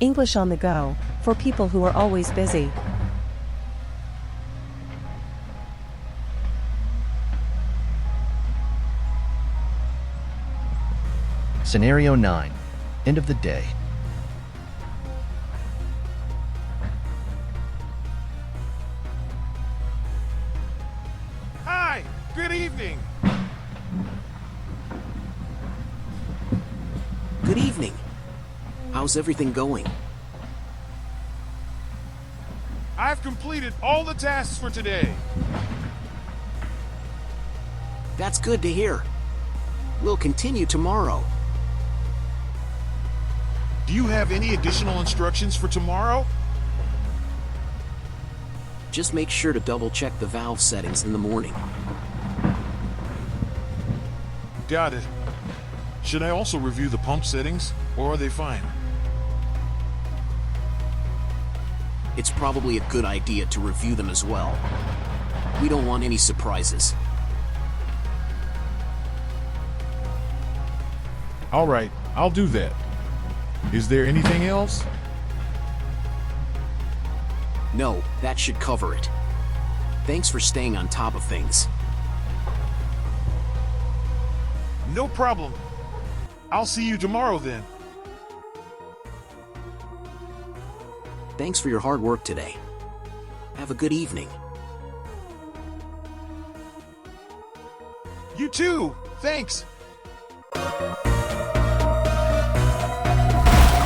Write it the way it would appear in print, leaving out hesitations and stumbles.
English on the go, for people who are always busy. Scenario 9. End of the day. Hi, good evening. Good evening. How's everything going? I've completed all the tasks for today. That's good to hear. We'll continue tomorrow. Do you have any additional instructions for tomorrow? Just make sure to double-check the valve settings in the morning. Got it. Should I also review the pump settings, or are they fine? It's probably a good idea to review them as well. We don't want any surprises. All right, I'll do that. Is there anything else? No, that should cover it. Thanks for staying on top of things. No problem. I'll see you tomorrow then. Thanks for your hard work today. Have a good evening. You too. Thanks.